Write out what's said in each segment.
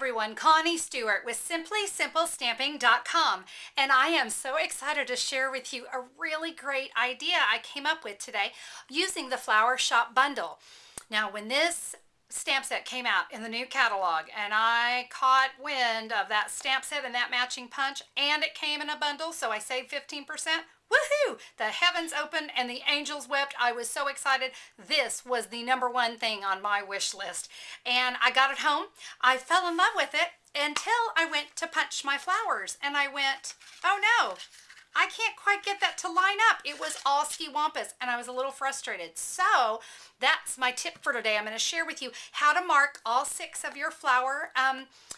everyone, Connie Stewart with SimplySimpleStamping.com, and I am so excited to share with you a really great idea I came up with today using the Flower Shop Bundle. Now, when this stamp set came out in the new catalog and I caught wind of that stamp set and that matching punch, and it came in a bundle, so I saved 15%. Woohoo! The heavens opened and the angels wept. I was so excited. This was the #1 thing on my wish list. And I got it home. I fell in love with it until I went to punch my flowers. And I went, oh no, I can't quite get that to line up. It was all ski-wampus and I was a little frustrated. So that's my tip for today. I'm going to share with you how to mark all 6 of your flower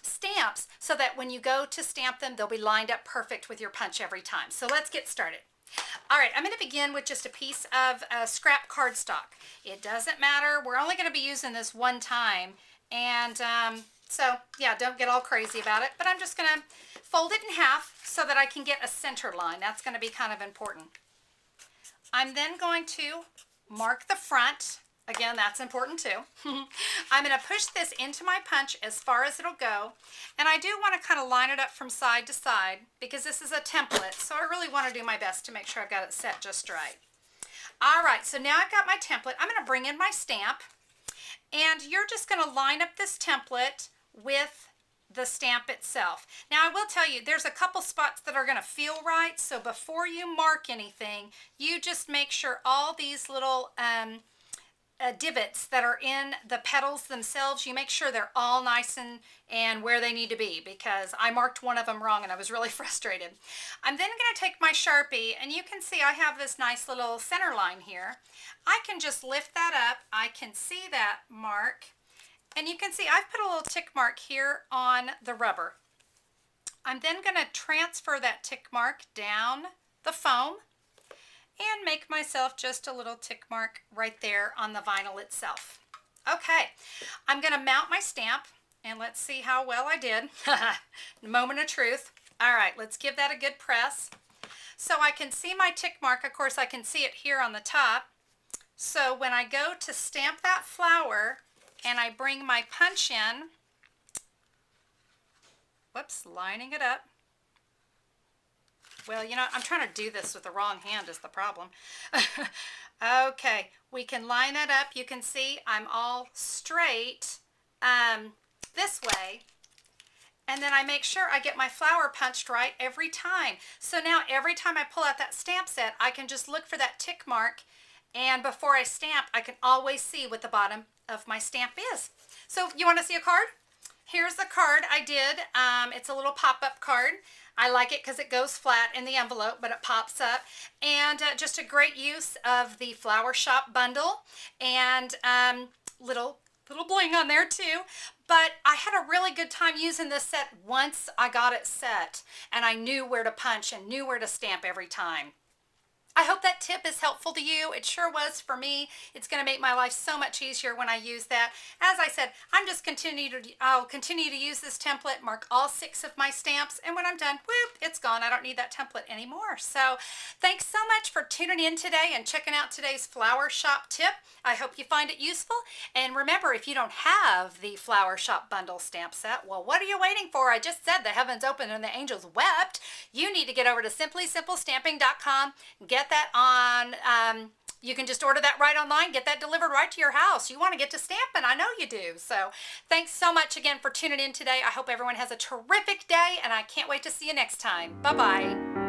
stamps so that when you go to stamp them, they'll be lined up perfect with your punch every time. So let's get started. All right, I'm going to begin with just a piece of scrap cardstock. It doesn't matter. We're only going to be using this one time. And so, yeah, don't get all crazy about it. But I'm just going to fold it in half so that I can get a center line. That's going to be kind of important. I'm then going to mark the front. Again, that's important too. I'm going to push this into my punch as far as it'll go. And I do want to kind of line it up from side to side because this is a template. So I really want to do my best to make sure I've got it set just right. All right, so now I've got my template. I'm going to bring in my stamp. And you're just going to line up this template with the stamp itself. Now I will tell you, there's a couple spots that are going to feel right. So before you mark anything, you just make sure all these little divots that are in the petals themselves, you make sure they're all nice and where they need to be, because I marked one of them wrong and I was really frustrated. I'm then going to take my Sharpie, and you can see I have this nice little center line here. I can just lift that up. I can see that mark, and you can see I've put a little tick mark here on the rubber. I'm then going to transfer that tick mark down the foam and make myself just a little tick mark right there on the vinyl itself. Okay, I'm going to mount my stamp, and let's see how well I did. Moment of truth. All right, let's give that a good press. So I can see my tick mark. Of course, I can see it here on the top. So when I go to stamp that flower and I bring my punch in, whoops, lining it up. Well, you know, I'm trying to do this with the wrong hand is the problem. Okay, we can line that up. You can see I'm all straight this way. And then I make sure I get my flower punched right every time. So now every time I pull out that stamp set, I can just look for that tick mark. And before I stamp, I can always see what the bottom of my stamp is. So you want to see a card? Here's the card I did. It's a little pop-up card. I like it because it goes flat in the envelope, but it pops up. And just a great use of the Flower Shop Bundle, and little bling on there too. But I had a really good time using this set once I got it set, and I knew where to punch and knew where to stamp every time. I hope that tip is helpful to you. It sure was for me. It's going to make my life so much easier when I use that. As I said, I'll continue to use this template, mark all 6 of my stamps, and when I'm done, whoop, it's gone. I don't need that template anymore. So thanks so much for tuning in today and checking out today's Flower Shop tip. I hope you find it useful. And remember, if you don't have the Flower Shop Bundle stamp set, well, what are you waiting for? I just said the heavens opened and the angels wept. You need to get over to SimplySimpleStamping.com, get that on, you can just order that right online, get that delivered right to your house. You want to get to stamping, I know you do. So thanks so much again for tuning in today. I hope everyone has a terrific day, and I can't wait to see you next time. Bye-bye.